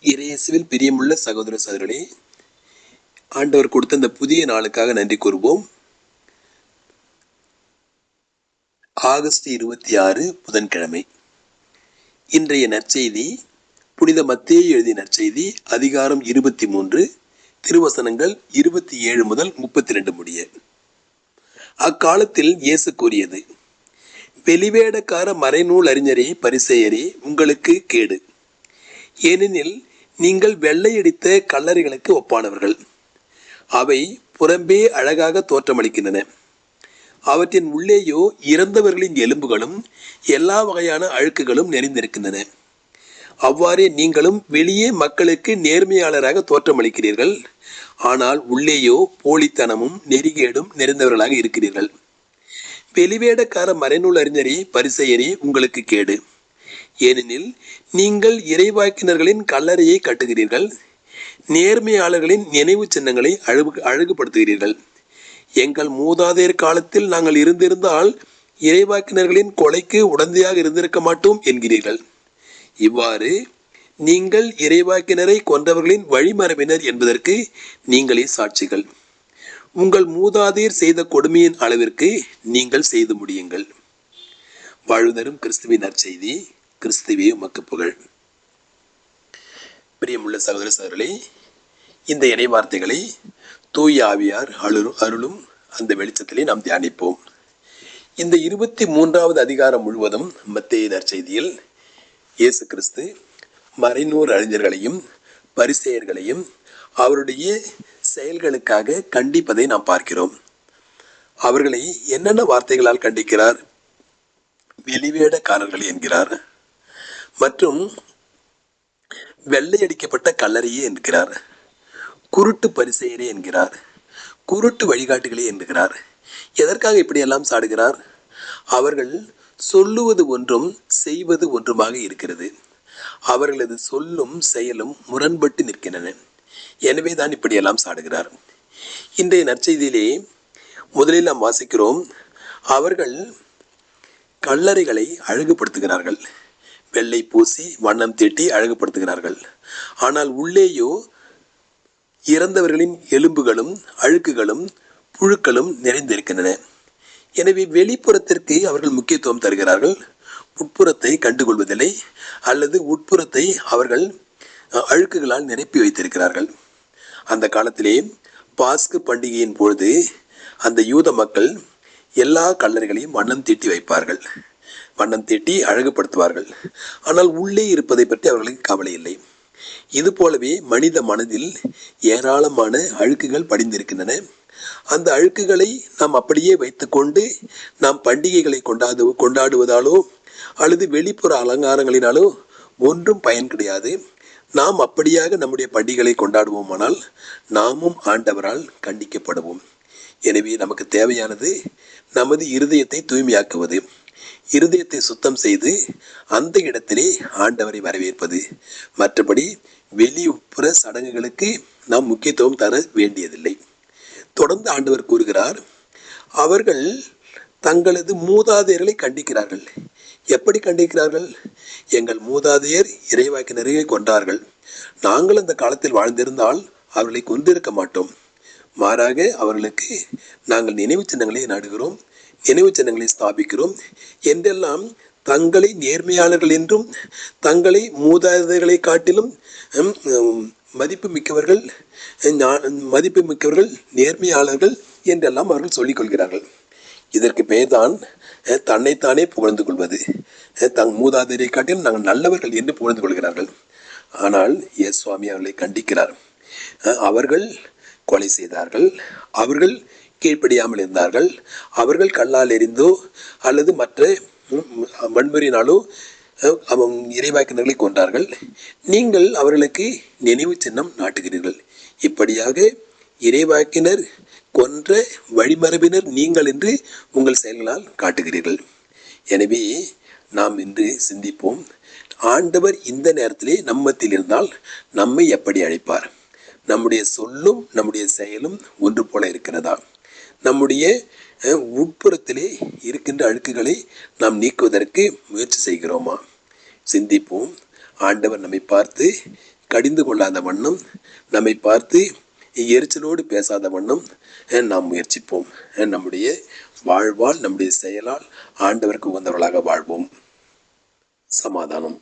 இறையேசுவில் பிரியமுள்ள சகோதர சகோதரர்களே, ஆண்டவர் கொடுத்த இந்த புதிய நாளுக்காக நன்றி கூறுவோம். ஆகஸ்ட் 26 புதன்கிழமை. இன்றைய நற்செய்தி புனித மத்தேயு எழுதிய நற்செய்தி அதிகாரம் 23, திருவசனங்கள் 27 முதல் 32 முடிய. அக்காலத்தில் இயேசு கூறியது: வெளிவேடக்கார மறைநூல் அறிஞரே, பரிசேயரே, உங்களுக்கு கேடு! ஏனெனில் நீங்கள் வெள்ளையடித்த கல்லறைகளுக்கு ஒப்பானவர்கள். அவை புறம்பே அழகாக தோற்றமளிக்கின்றன, அவற்றின் உள்ளேயோ இறந்தவர்களின் எலும்புகளும் எல்லா வகையான அழுக்குகளும் நிறைந்திருக்கின்றன. அவ்வாறே நீங்களும் வெளியே மக்களுக்கு நேர்மையாளராக தோற்றமளிக்கிறீர்கள், ஆனால் உள்ளேயோ போலித்தனமும் நெறிகேடும் நிறைந்தவர்களாக இருக்கிறீர்கள். வெளிவேடக்கார மறைநூல் அறிஞரே, பரிசேயரே, உங்களுக்கு கேடு! ஏனெனில் நீங்கள் இறைவாக்கினர்களின் கல்லறையை கட்டுகிறீர்கள், நேர்மையாளர்களின் நினைவு சின்னங்களை அழகுபடுத்துகிறீர்கள். எங்கள் மூதாதையர் காலத்தில் நாங்கள் இருந்திருந்தால் இறைவாக்கினர்களின் கொலைக்கு உடந்தையாக இருந்திருக்க மாட்டோம் என்கிறீர்கள். இவ்வாறு நீங்கள் இறைவாக்கினரை கொன்றவர்களின் வழிமரபினர் என்பதற்கு நீங்களே சாட்சிகள். உங்கள் மூதாதையர் செய்த கொடுமையின் அளவிற்கு நீங்கள் செய்து முடியுங்கள். வாழ்வுதரும் கிறிஸ்துவின் நற்செய்தி. கிறிஸ்துவே உமக்கு புகழ். பிரியமுள்ள சகோதர சகோதரர்களே, இந்த இறை வார்த்தைகளை தூய ஆவியார் அருளும் அந்த வெளிச்சத்திலே நாம் தியானிப்போம். இந்த 23வது அதிகாரம் முழுவதும் மத்தேயு நற்செய்தியில் இயேசு கிறிஸ்து மறைநூல் அறிஞர்களையும் பரிசேயர்களையும் அவருடைய செயல்களுக்காக கண்டிப்பதை நாம் பார்க்கிறோம். அவர்களை என்னென்ன வார்த்தைகளால் கண்டிக்கிறார்? வெளிவேடக்காரர்கள் என்கிறார், மற்றும் வெள்ளையடிக்கப்பட்ட கல்லறையே என்கிறார், குருட்டு பரிசேயரே என்கிறார், குருட்டு வழிகாட்டுகளே என்கிறார். எதற்காக இப்படியெல்லாம் சாடுகிறார்? அவர்கள் சொல்லுவது ஒன்றும் செய்வது ஒன்றுமாக இருக்கிறது. அவர்களது சொல்லும் செயலும் முரண்பட்டு நிற்கின்றன. எனவே தான் இப்படியெல்லாம் சாடுகிறார். இன்றைய நற்செய்தியிலே முதலில் நாம் வாசிக்கிறோம், அவர்கள் கல்லறைகளை அழகுபடுத்துகிறார்கள், வெள்ளை பூசி வண்ணம் தீட்டி அழகுபடுத்துகிறார்கள். ஆனால் உள்ளேயோ இறந்தவர்களின் எலும்புகளும் அழுக்குகளும் புழுக்களும் நிறைந்திருக்கின்றன. எனவே வெளிப்புறத்திற்கு அவர்கள் முக்கியத்துவம் தருகிறார்கள், உட்புறத்தை கண்டுகொள்வதில்லை, அல்லது உட்புறத்தை அவர்கள் அழுக்குகளால் நிரப்பி வைத்திருக்கிறார்கள். அந்த காலத்திலே பாஸ்கு பண்டிகையின் பொழுது அந்த யூத மக்கள் எல்லா கல்லறைகளையும் வண்ணம் தீட்டி வைப்பார்கள், வண்ணம் தீட்டி அழகுபடுத்துவார்கள். ஆனால் உள்ளே இருப்பதை பற்றி அவர்களுக்கு கவலை இல்லை. இது போலவே மனித மனதில் ஏராளமான அழுக்குகள் படிந்திருக்கின்றன. அந்த அழுக்குகளை நாம் அப்படியே வைத்துக்கொண்டு நாம் பண்டிகைகளை கொண்டாடுவதாலோ அல்லது வெளிப்புற அலங்காரங்களினாலோ ஒன்றும் பயன் கிடையாது. நாம் அப்படியாக நம்முடைய பண்டிகைகளை கொண்டாடுவோமானால் நாமும் ஆண்டவரால் கண்டிக்கப்படுவோம். எனவே நமக்கு தேவையானது நமது இருதயத்தை தூய்மையாக்குவது, இருதயத்தை சுத்தம் செய்து அந்த இடத்திலே ஆண்டவரை வரவேற்பது. மற்றபடி வெளிப்புற சடங்குகளுக்கு நாம் முக்கியத்துவம் தர வேண்டியதில்லை. தொடர்ந்து ஆண்டவர் கூறுகிறார், அவர்கள் தங்களது மூதாதையர்களை கண்டிக்கிறார்கள். எப்படி கண்டிக்கிறார்கள்? எங்கள் மூதாதையர் இறைவாக்கினரை கொன்றார்கள், நாங்கள் அந்த காலத்தில் வாழ்ந்திருந்தால் அவர்களை கொண்டிருக்க மாட்டோம். மாறாக அவர்களுக்கு நாங்கள் நினைவு சின்னங்களை நாடுகிறோம், நினைவு சின்னங்களை ஸ்தாபிக்கிறோம் என்றெல்லாம் தங்களை நேர்மையாளர்கள் என்றும் தங்களை மூதாதையர்களை காட்டிலும் மதிப்பு மிக்கவர்கள் நேர்மையாளர்கள் என்றெல்லாம் அவர்கள் சொல்லிக் கொள்கிறார்கள். இதற்கு பெயர்தான் தன்னைத்தானே புகழ்ந்து கொள்வது. தங் மூதாதையரை காட்டிலும் நாங்கள் நல்லவர்கள் என்று புகழ்ந்து கொள்கிறார்கள். ஆனால் இயேசு சுவாமி அவர்களை கண்டிக்கிறார். அவர்கள் கொலை செய்தார்கள், அவர்கள் கீழ்ப்படியாமல் இருந்தார்கள், அவர்கள் கல்லால் எறிந்தோ அல்லது மற்ற வன்முறையினாலோ இறைவாக்கினர்களை கொன்றார்கள். நீங்கள் அவர்களுக்கு நினைவு சின்னம் நாட்டுகிறீர்கள். இப்படியாக இறைவாக்கினர் கொன்ற வழிமரபினர் நீங்கள் என்று உங்கள் செயல்களால் காட்டுகிறீர்கள். எனவே நாம் இன்று சிந்திப்போம், ஆண்டவர் இந்த நேரத்திலே நம்மத்தில் இருந்தால் நம்மை எப்படி அழைப்பார்? நம்முடைய சொல்லும் நம்முடைய செயலும் ஒன்று போல இருக்கிறதா? நம்முடைய உட்புறத்திலே இருக்கின்ற அழுக்குகளை நாம் நீக்குவதற்கு முயற்சி செய்கிறோமா? சிந்திப்போம். ஆண்டவர் நம்மை பார்த்து கடிந்து கொள்ளாத வண்ணம், நம்மை பார்த்து எரிச்சலோடு பேசாத வண்ணம் நாம் முயற்சிப்போம். நம்முடைய வாழ்வால், நம்முடைய செயலால் ஆண்டவருக்கு உகந்தவர்களாக வாழ்வோம். சமாதானம்.